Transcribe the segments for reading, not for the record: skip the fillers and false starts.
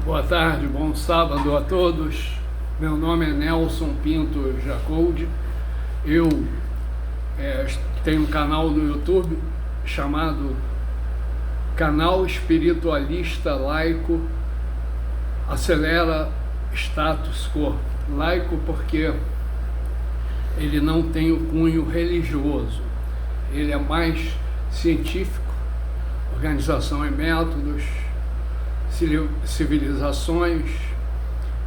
Boa tarde, bom sábado a todos. Meu nome é Nelson Pinto Jacoldi. Eu tenho um canal no YouTube chamado Canal Espiritualista Laico Acelera Status Quo. Laico porque ele não tem o cunho religioso, ele é mais científico, organização e métodos, civilizações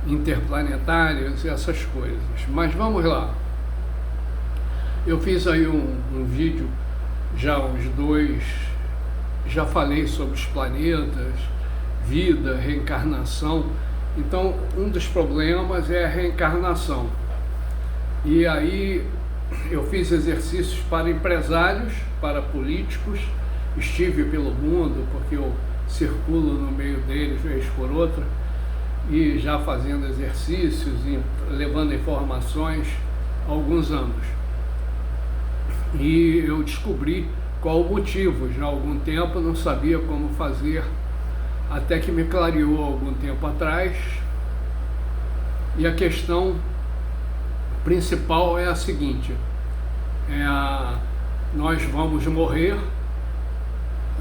interplanetárias e essas coisas. Mas vamos lá. Eu fiz aí um vídeo, já uns dois, já falei sobre os planetas, vida, reencarnação. Então, um dos problemas é a reencarnação. E aí eu fiz exercícios para empresários, para políticos, estive pelo mundo, porque eu circulo no meio deles, vez por outra, e já fazendo exercícios e levando informações há alguns anos. E eu descobri qual o motivo. Já há algum tempo eu não sabia como fazer, até que me clareou algum tempo atrás. E a questão principal é a seguinte: nós vamos morrer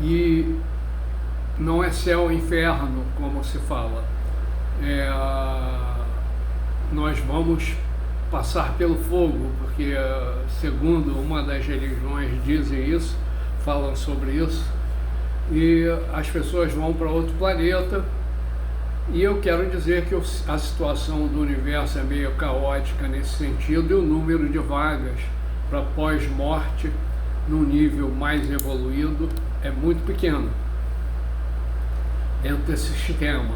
e não é céu e inferno, como se fala. Nós vamos passar pelo fogo, porque segundo uma das religiões dizem isso, falam sobre isso, e as pessoas vão para outro planeta. E eu quero dizer que a situação do universo é meio caótica nesse sentido, e o número de vagas para pós-morte num nível mais evoluído é muito pequeno dentro desse sistema.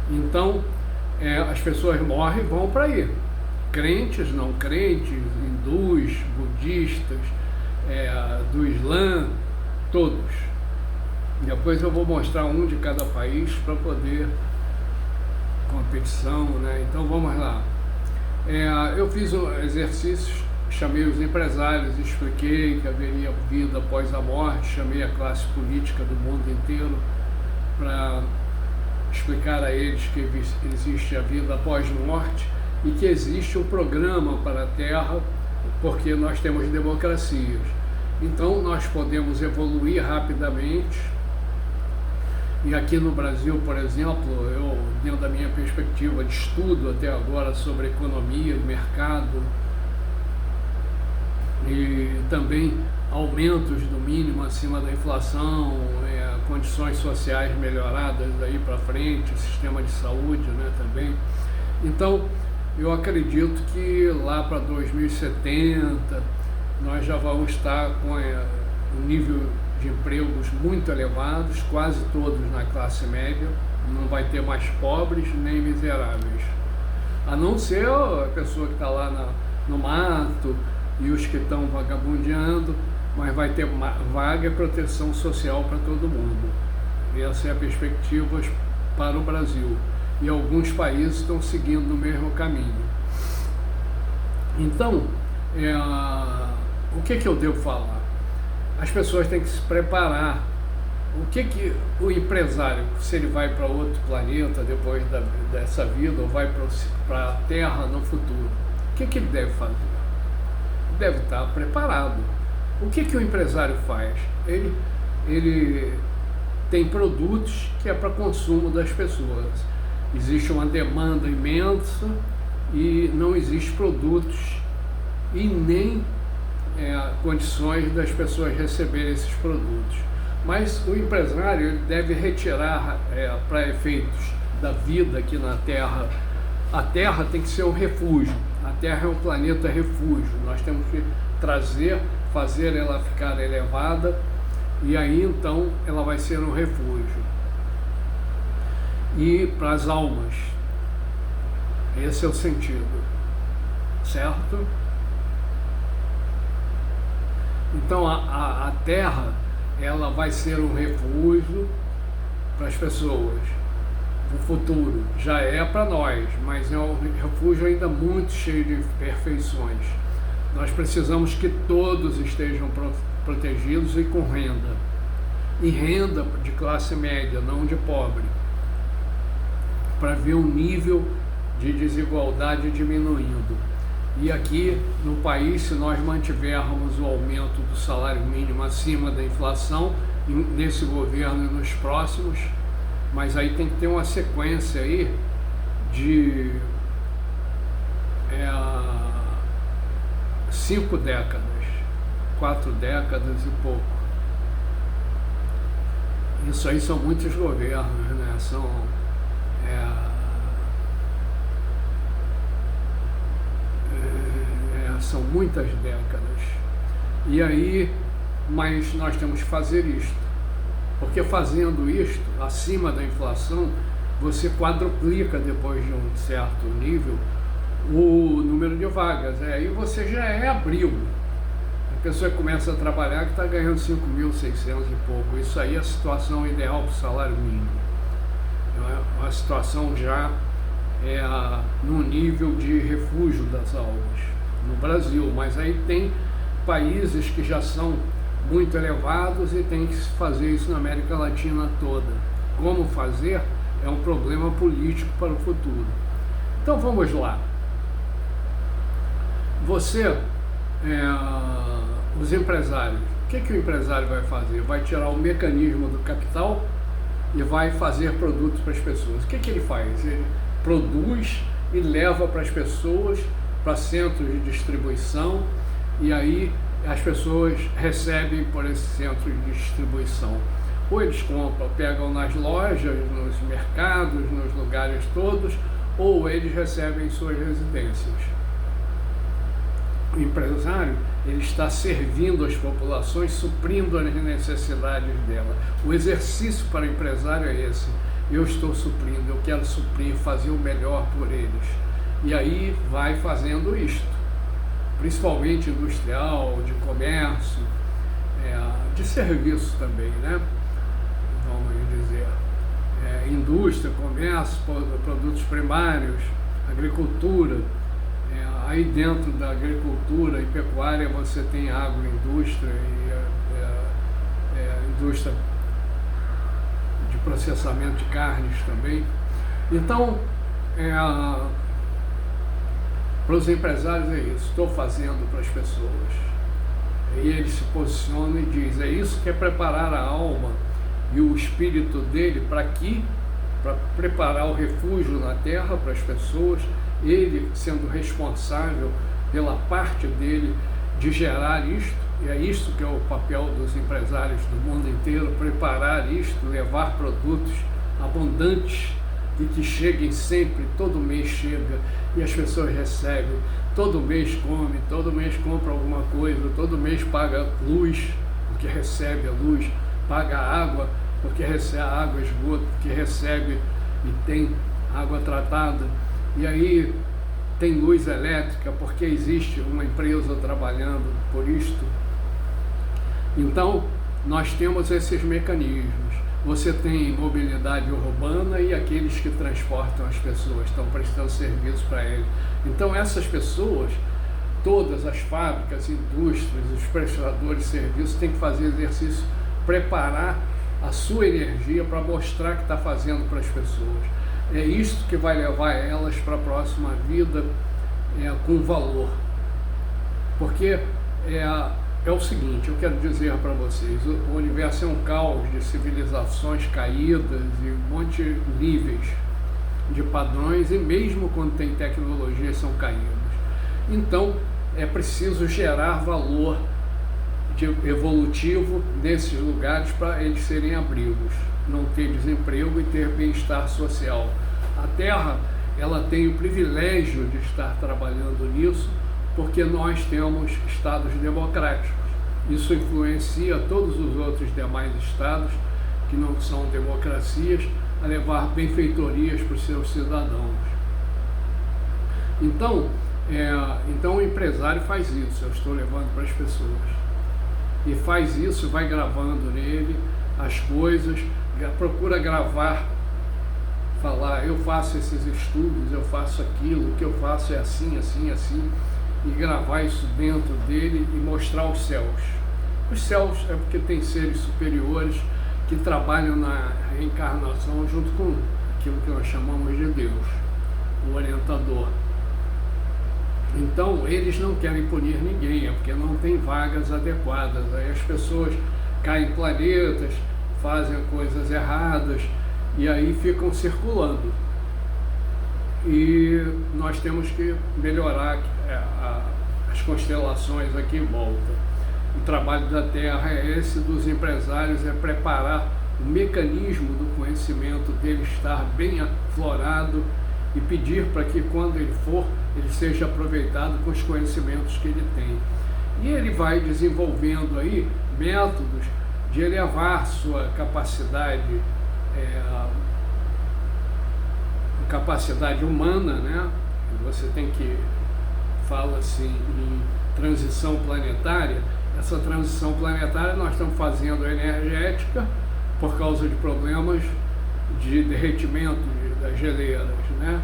Então, as pessoas morrem e vão para aí. Crentes, não crentes, hindus, budistas, do Islã, todos. Depois eu vou mostrar um de cada país para poder competição, né? Então vamos lá. Eu fiz exercícios, chamei os empresários, expliquei que haveria vida após a morte, chamei a classe política do mundo inteiro para explicar a eles que existe a vida após morte e que existe um programa para a Terra, porque nós temos democracias. Então nós podemos evoluir rapidamente. E aqui no Brasil, por exemplo, eu, dentro da minha perspectiva de estudo até agora sobre economia, mercado e também aumentos do mínimo acima da inflação, condições sociais melhoradas daí para frente, o sistema de saúde, né, também. Então, eu acredito que lá para 2070 nós já vamos estar com um nível de empregos muito elevados, quase todos na classe média, não vai ter mais pobres nem miseráveis, a não ser a pessoa que está lá no mato e os que estão vagabundeando, mas vai ter vaga e proteção social para todo mundo. Essa é a perspectiva para o Brasil, e alguns países estão seguindo o mesmo caminho. Então, o que eu devo falar? As pessoas têm que se preparar. O que o empresário, se ele vai para outro planeta depois dessa vida, ou vai para a Terra no futuro, o que ele deve fazer? Deve estar preparado. O que o empresário faz? Ele tem produtos que é para consumo das pessoas. Existe uma demanda imensa e não existe produtos e nem condições das pessoas receberem esses produtos. Mas o empresário ele deve retirar, para efeitos da vida aqui na Terra, a Terra tem que ser um refúgio. A Terra é um planeta refúgio. Nós temos que fazer ela ficar elevada, e aí então ela vai ser um refúgio. E para as almas, esse é o sentido, certo? Então a Terra, ela vai ser um refúgio para as pessoas. O futuro já é para nós, mas é um refúgio ainda muito cheio de imperfeições. Nós precisamos que todos estejam protegidos e com renda. E renda de classe média, não de pobre. para ver o nível de desigualdade diminuindo. E aqui no país, se nós mantivermos o aumento do salário mínimo acima da inflação, nesse governo e nos próximos, mas aí tem que ter uma sequência aí de 5 décadas, 4 décadas e pouco. Isso aí são muitos governos, né? São muitas décadas. E aí, mas nós temos que fazer isto, porque fazendo isto, acima da inflação, você quadruplica depois de um certo nível o número de vagas. Aí você já é abrigo. A pessoa começa a trabalhar que está ganhando 5.600 e pouco. Isso aí é a situação ideal para o salário mínimo. É uma situação já no nível de refúgio das almas no Brasil, mas aí tem países que já são muito elevados e tem que fazer isso na América Latina toda. Como fazer é um problema político para o futuro. Então vamos lá. Os empresários, o que o empresário vai fazer? Vai tirar o mecanismo do capital e vai fazer produtos para as pessoas. O que ele faz? Ele produz e leva para as pessoas, para centros de distribuição, e aí as pessoas recebem por esse centro de distribuição. Ou eles compram, pegam nas lojas, nos mercados, nos lugares todos, ou eles recebem em suas residências. O empresário, ele está servindo as populações, suprindo as necessidades dela. O exercício para o empresário é esse: eu estou suprindo, eu quero suprir, fazer o melhor por eles. E aí vai fazendo isto, principalmente industrial, de comércio, de serviço também, né? Vamos dizer, indústria, comércio, produtos primários, agricultura. Aí dentro da agricultura e pecuária você tem agroindústria e indústria de processamento de carnes também. Então, para os empresários é isso: estou fazendo para as pessoas. E ele se posiciona e diz: é isso que é preparar a alma e o espírito dele para preparar o refúgio na terra para as pessoas, ele sendo responsável pela parte dele de gerar isto. E é isso que é o papel dos empresários do mundo inteiro: preparar isto, levar produtos abundantes e que cheguem sempre. Todo mês chega e as pessoas recebem, todo mês come, todo mês compra alguma coisa, todo mês paga luz, porque recebe a luz, paga água, porque recebe a água, esgoto, porque recebe e tem água tratada, e aí tem luz elétrica, porque existe uma empresa trabalhando por isto. Então, nós temos esses mecanismos. Você tem mobilidade urbana e aqueles que transportam as pessoas, estão prestando serviço para eles. Então essas pessoas, todas as fábricas, indústrias, os prestadores de serviços têm que fazer exercício, preparar a sua energia para mostrar que está fazendo para as pessoas. É isto que vai levar elas para a próxima vida com valor. Porque é o seguinte, eu quero dizer para vocês: o universo é um caos de civilizações caídas e um monte de níveis de padrões, e mesmo quando tem tecnologias são caídas. Então é preciso gerar valor evolutivo nesses lugares para eles serem abrigos, não ter desemprego e ter bem-estar social. A Terra, ela tem o privilégio de estar trabalhando nisso, porque nós temos estados democráticos. Isso influencia todos os outros demais estados que não são democracias a levar benfeitorias para os seus cidadãos. Então o empresário faz isso: eu estou levando para as pessoas. E faz isso, vai gravando nele as coisas, procura gravar, falar: eu faço esses estudos, eu faço aquilo, o que eu faço é assim, assim, assim. E gravar isso dentro dele e mostrar os céus. Os céus é porque tem seres superiores que trabalham na reencarnação junto com aquilo que nós chamamos de Deus, o orientador. Então, eles não querem punir ninguém, é porque não tem vagas adequadas. Aí as pessoas caem em planetas, fazem coisas erradas e aí ficam circulando. E nós temos que melhorar as constelações aqui em volta. O trabalho da Terra é esse, dos empresários, é preparar o mecanismo do conhecimento dele estar bem aflorado e pedir para que quando ele for, ele seja aproveitado com os conhecimentos que ele tem. E ele vai desenvolvendo aí métodos de elevar sua capacidade humana, né? Você tem que, fala assim, em transição planetária. Essa transição planetária nós estamos fazendo energética por causa de problemas de derretimento das geleiras, né?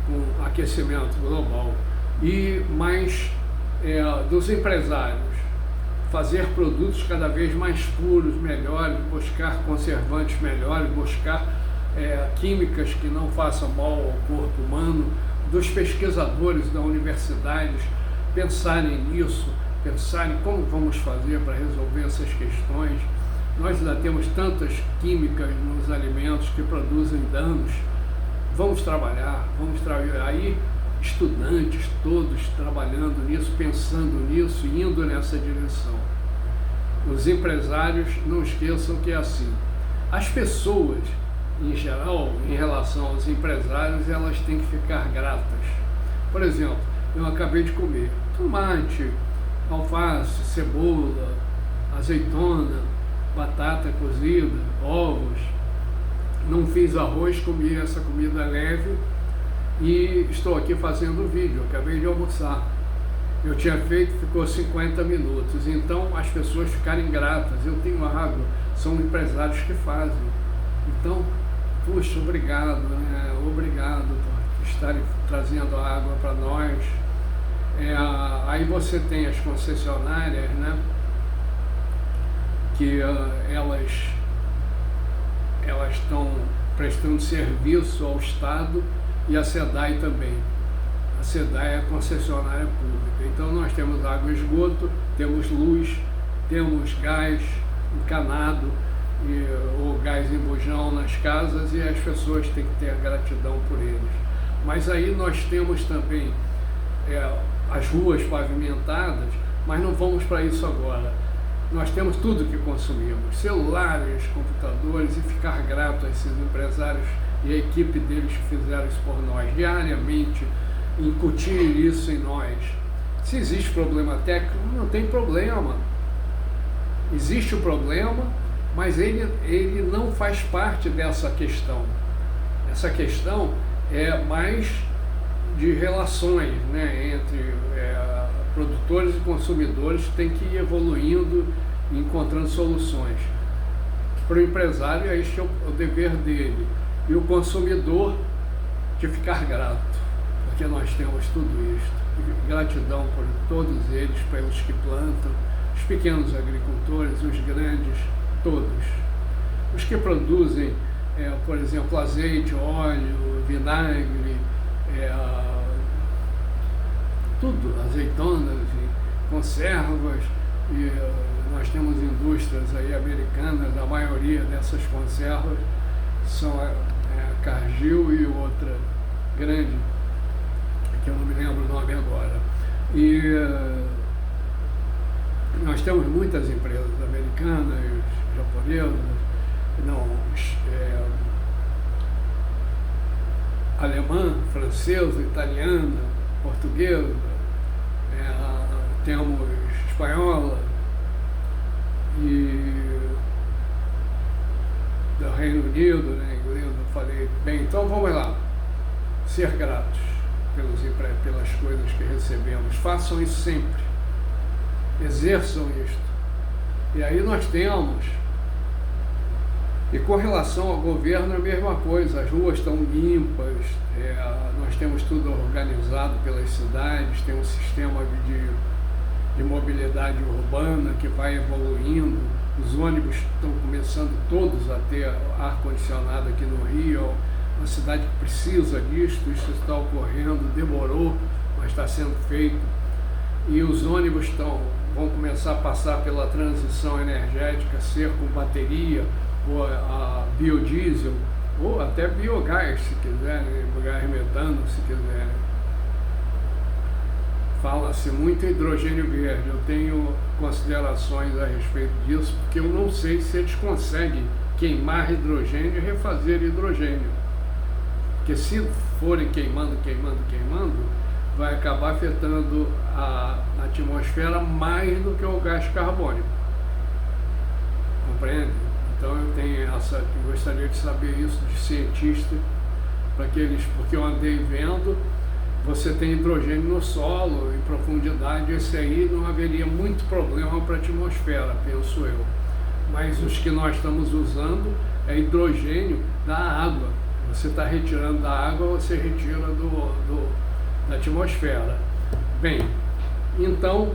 Com aquecimento global. E mais dos empresários, fazer produtos cada vez mais puros, melhores, buscar conservantes melhores, buscar químicas que não façam mal ao corpo humano, dos pesquisadores das universidades pensarem nisso, pensarem como vamos fazer para resolver essas questões. Nós ainda temos tantas químicas nos alimentos que produzem danos. Vamos trabalhar aí, estudantes todos trabalhando nisso, pensando nisso, indo nessa direção. Os empresários, não esqueçam que é assim. As pessoas, em geral, em relação aos empresários, elas têm que ficar gratas. Por exemplo, eu acabei de comer tomate, alface, cebola, azeitona, batata cozida, ovos. Não fiz arroz, comi essa comida leve e estou aqui fazendo o vídeo. Acabei de almoçar. Eu tinha feito, ficou 50 minutos. Então, as pessoas ficarem gratas. Eu tenho água, são empresários que fazem. Então, puxa, obrigado, né? Obrigado por estarem trazendo a água para nós. Aí você tem as concessionárias, né? Que elas estão prestando serviço ao Estado e a SEDAI também. A SEDAI é a concessionária pública. Então nós temos água e esgoto, temos luz, temos gás encanado ou gás em bujão nas casas, e as pessoas têm que ter gratidão por eles. Mas aí nós temos também as ruas pavimentadas, mas não vamos para isso agora. Nós temos tudo que consumimos, celulares, computadores, e ficar grato a esses empresários e a equipe deles que fizeram isso por nós, diariamente, incutir isso em nós. Se existe problema técnico, não tem problema. Existe o problema, mas ele não faz parte dessa questão. Essa questão é mais de relações, né, entre produtores e consumidores, tem que ir evoluindo e encontrando soluções. Para o empresário, este é o dever dele. E o consumidor, de ficar grato, porque nós temos tudo isto. E gratidão por todos eles, pelos que plantam, os pequenos agricultores, os grandes, todos. Os que produzem, por exemplo, azeite, óleo, vinagre, tudo, azeitonas, conservas, e nós temos indústrias aí americanas, a maioria dessas conservas são a Cargill e outra grande, que eu não me lembro o nome agora. E nós temos muitas empresas americanas, japonesas, alemã, francesa, italiana, portuguesa, temos espanhola e do Reino Unido, né, inglês, eu falei bem. Então vamos lá, ser gratos pelas coisas que recebemos. Façam isso sempre, exerçam isto. E aí nós temos. E com relação ao governo é a mesma coisa, as ruas estão limpas, nós temos tudo organizado pelas cidades, tem um sistema de mobilidade urbana que vai evoluindo, os ônibus estão começando todos a ter ar-condicionado aqui no Rio, uma cidade que precisa disso, isso está ocorrendo, demorou, mas está sendo feito. E os ônibus vão começar a passar pela transição energética, ser com bateria, ou a biodiesel, ou até biogás, se quiserem, gás metano, se quiserem. Fala-se muito em hidrogênio verde. Eu tenho considerações a respeito disso, porque eu não sei se eles conseguem queimar hidrogênio e refazer hidrogênio. Porque se forem queimando, vai acabar afetando a atmosfera mais do que o gás carbônico. Compreende? Então eu gostaria de saber isso de cientista, porque eu andei vendo, você tem hidrogênio no solo, em profundidade, esse aí não haveria muito problema para a atmosfera, penso eu. Mas os que nós estamos usando é hidrogênio da água. Você está retirando da água, você retira da atmosfera. Bem, então,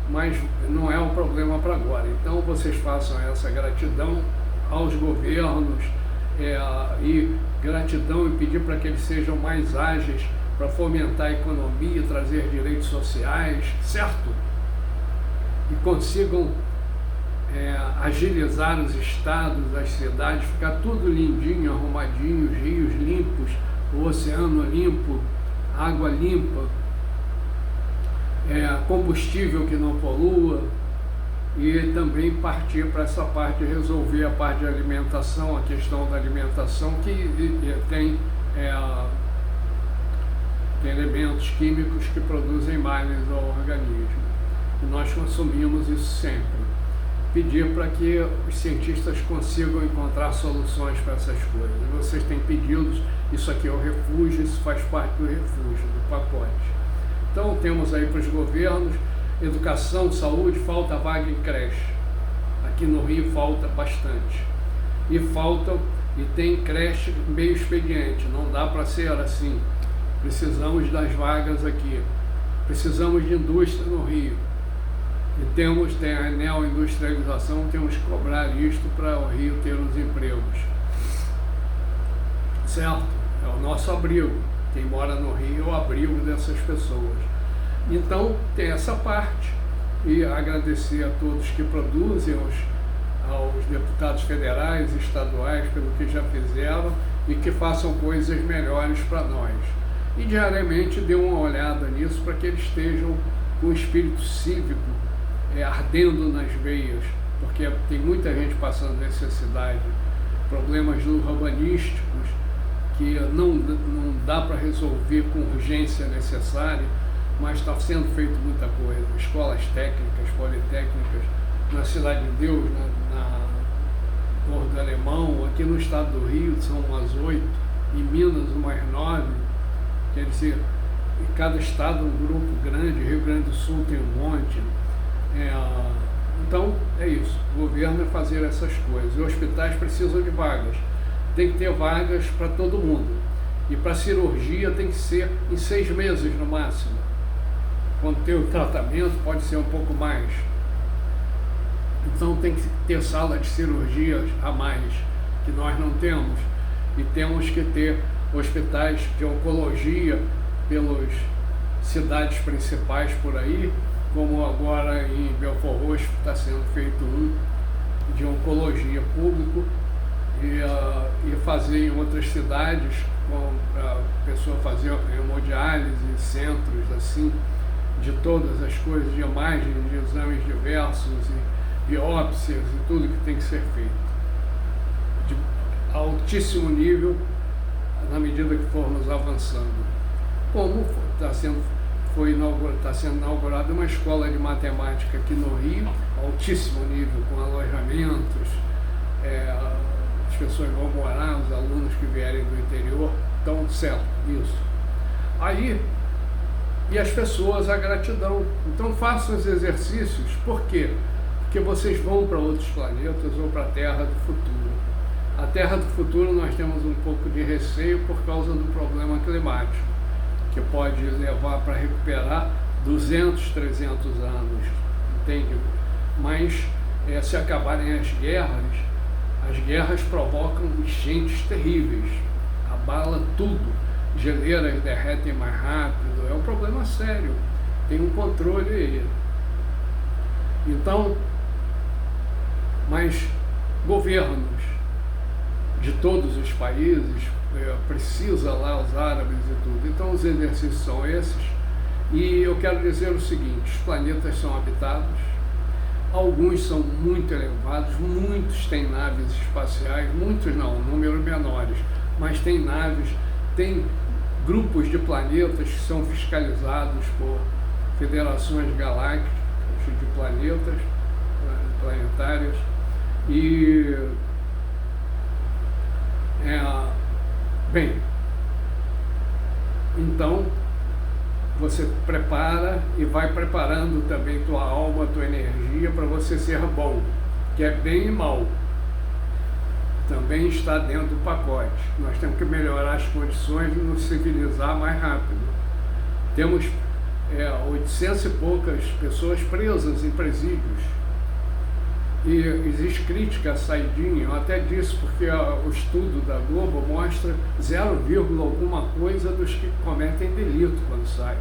mas não é um problema para agora. Então vocês façam essa gratidão aos governos e gratidão e pedir para que eles sejam mais ágeis para fomentar a economia, trazer direitos sociais, certo? E consigam agilizar os estados, as cidades, ficar tudo lindinho, arrumadinho, os rios limpos, o oceano limpo, água limpa, combustível que não polua, e também partir para essa parte, resolver a parte de alimentação, a questão da alimentação, que tem elementos químicos que produzem males ao organismo. E nós consumimos isso sempre. Pedir para que os cientistas consigam encontrar soluções para essas coisas. Vocês têm pedidos, isso aqui é o refúgio, isso faz parte do refúgio, do pacote. Então temos aí para os governos, educação, saúde, falta vaga em creche. Aqui no Rio falta bastante. E tem creche meio expediente, não dá para ser assim. Precisamos das vagas aqui. Precisamos de indústria no Rio. E tem a neoindustrialização, temos que cobrar isto para o Rio ter os empregos. Certo? É o nosso abrigo. Quem mora no Rio é o abrigo dessas pessoas. Então, tem essa parte. E agradecer a todos que produzem, aos deputados federais e estaduais pelo que já fizeram e que façam coisas melhores para nós. E diariamente dê uma olhada nisso para que eles estejam com o espírito cívico ardendo nas veias, porque tem muita gente passando necessidade, problemas urbanísticos que não dá para resolver com urgência necessária, mas está sendo feito muita coisa. Escolas técnicas, politécnicas, na Cidade de Deus, na Morro do Alemão, aqui no estado do Rio são umas 8, em Minas umas 9, quer dizer, em cada estado um grupo grande, Rio Grande do Sul tem um monte. Então é isso, o governo é fazer essas coisas. Os hospitais precisam de vagas, tem que ter vagas para todo mundo, e para cirurgia tem que ser em 6 meses no máximo. Quando tem o tratamento pode ser um pouco mais. Então tem que ter sala de cirurgias a mais, que nós não temos, e temos que ter hospitais de oncologia pelas cidades principais por aí, como agora em Belfort Roxo está sendo feito um de oncologia público, e fazer em outras cidades, para a pessoa fazer hemodiálise, centros assim, de todas as coisas, de imagem, de exames diversos, e biópsias e tudo que tem que ser feito. De altíssimo nível, na medida que formos avançando. Como está sendo inaugurada uma escola de matemática aqui no Rio, altíssimo nível, com alojamentos, as pessoas vão morar, os alunos que vierem do interior, então, certo, isso. Aí, e as pessoas, a gratidão. Então façam os exercícios, por quê? Porque vocês vão para outros planetas ou para a Terra do futuro. A Terra do futuro nós temos um pouco de receio por causa do problema climático, que pode levar para recuperar 200, 300 anos, entende? Mas se acabarem as guerras provocam enchentes terríveis, abala tudo. Geleiras derretem mais rápido, é um problema sério, tem um controle aí. Então, mas governos de todos os países, precisa lá os árabes e tudo, então os exercícios são esses, e eu quero dizer o seguinte: os planetas são habitados, alguns são muito elevados, muitos têm naves espaciais, muitos não, números menores, mas tem naves, tem grupos de planetas que são fiscalizados por federações galácticas de planetas, planetárias, e bem, então você prepara e vai preparando também tua alma, tua energia para você ser bom, que é bem e mal. Também está dentro do pacote. Nós temos que melhorar as condições de nos civilizar mais rápido. Temos 800 e poucas pessoas presas em presídios. E existe crítica à saidinha, eu até disse, porque o estudo da Globo mostra 0, alguma coisa dos que cometem delito quando saem.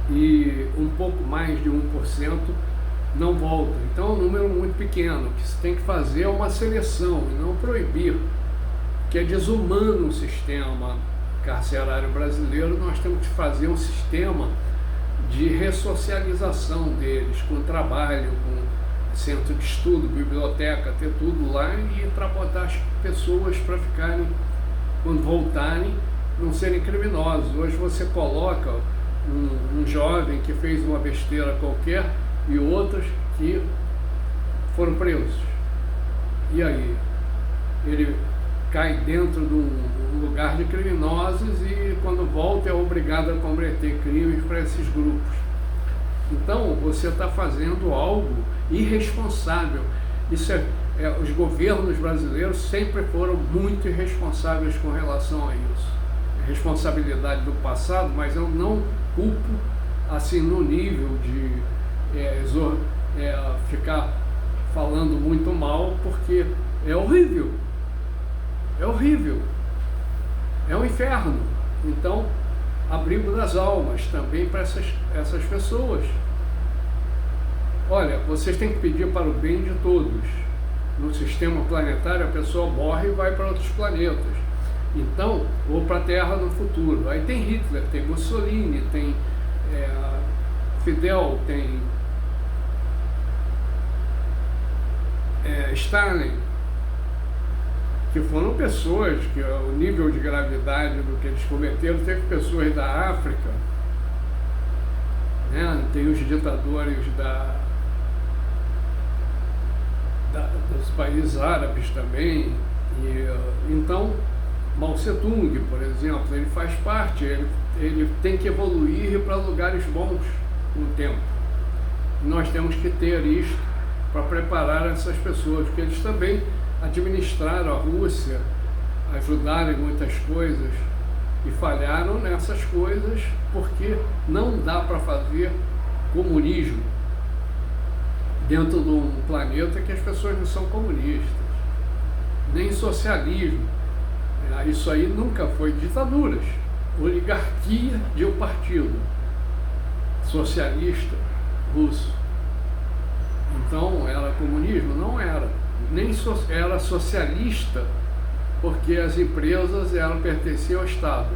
E um pouco mais de 1% não volta. Então é um número muito pequeno. O que se tem que fazer é uma seleção e não proibir, que é desumano o sistema carcerário brasileiro. Nós temos que fazer um sistema de ressocialização deles, com trabalho, com centro de estudo, biblioteca, ter tudo lá, e botar as pessoas para ficarem, quando voltarem, não serem criminosos. Hoje você coloca um jovem que fez uma besteira qualquer e outros que foram presos. E aí? Ele cai dentro de um lugar de criminosos e quando volta é obrigado a cometer crimes para esses grupos. Então você está fazendo algo irresponsável. Isso os governos brasileiros sempre foram muito irresponsáveis com relação a isso. Responsabilidade do passado, mas eu não culpo assim no nível de ficar falando muito mal, porque é horrível. É horrível. É um inferno. Então, abrigo das almas também para essas pessoas. Olha, vocês têm que pedir para o bem de todos. No sistema planetário, a pessoa morre e vai para outros planetas. Então, ou para a Terra no futuro. Aí tem Hitler, tem Mussolini, tem Fidel, tem Stalin, que foram pessoas que o nível de gravidade do que eles cometeram, teve pessoas da África, né? Tem os ditadores dos países árabes também, então Mao Tse-tung, por exemplo, ele faz parte, ele tem que evoluir para lugares bons com o tempo. Nós temos que ter isto para preparar essas pessoas, porque eles também administraram a Rússia, ajudaram em muitas coisas e falharam nessas coisas, porque não dá para fazer comunismo dentro de um planeta que as pessoas não são comunistas, nem socialismo. Isso aí nunca foi ditaduras, oligarquia de um partido socialista russo. Então era comunismo? Não era. Nem era socialista, porque as empresas pertenciam ao Estado.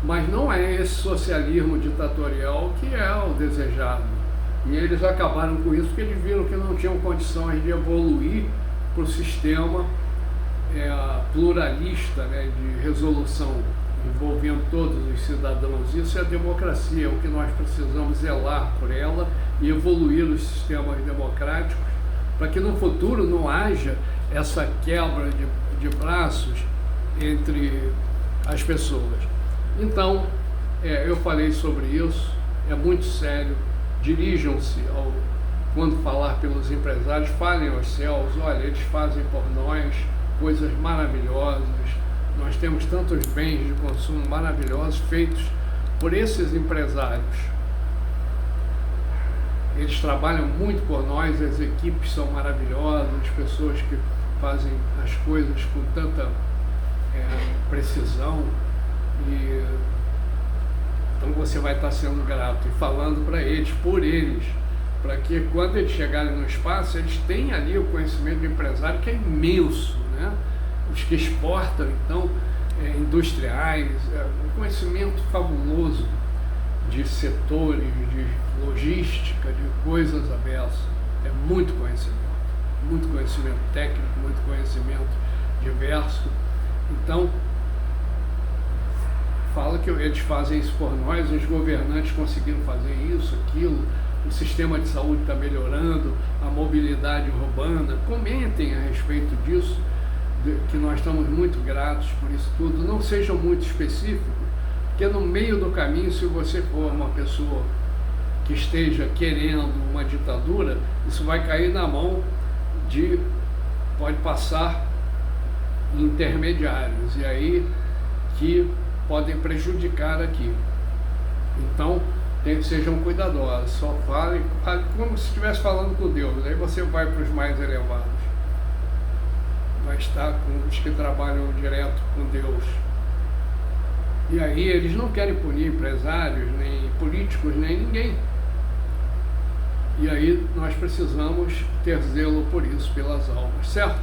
Mas não é esse socialismo ditatorial que é o desejado. E eles acabaram com isso porque eles viram que não tinham condições de evoluir para o sistema pluralista, né, de resolução envolvendo todos os cidadãos. Isso é a democracia, é o que nós precisamos zelar por ela e evoluir os sistemas democráticos para que no futuro não haja essa quebra de braços entre as pessoas. Então, eu falei sobre isso, é muito sério. Dirijam-se, quando falar pelos empresários, falem aos céus: olha, eles fazem por nós coisas maravilhosas, nós temos tantos bens de consumo maravilhosos feitos por esses empresários. Eles trabalham muito por nós, as equipes são maravilhosas, as pessoas que fazem as coisas com tanta precisão, e então você vai estar sendo grato e falando para eles, por eles, para que quando eles chegarem no espaço, eles tenham ali o conhecimento do empresário, que é imenso, né? Os que exportam, então, industriais, um conhecimento fabuloso de setores, de logística, de coisas avessas. É muito conhecimento técnico, muito conhecimento diverso. Então, fala que eles fazem isso por nós, os governantes conseguiram fazer isso, aquilo, o sistema de saúde está melhorando, a mobilidade urbana. Comentem a respeito disso, que nós estamos muito gratos por isso tudo. Não sejam muito específicos, porque no meio do caminho, se você for uma pessoa que esteja querendo uma ditadura, isso vai cair na mão pode passar intermediários, e aí que podem prejudicar aqui. Então, sejam cuidadosos, só fale como se estivesse falando com Deus. Aí você vai para os mais elevados, vai estar com os que trabalham direto com Deus. E aí eles não querem punir empresários, nem políticos, nem ninguém. E aí nós precisamos ter zelo por isso, pelas almas, certo?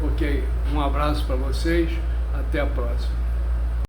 Ok, um abraço para vocês, até a próxima.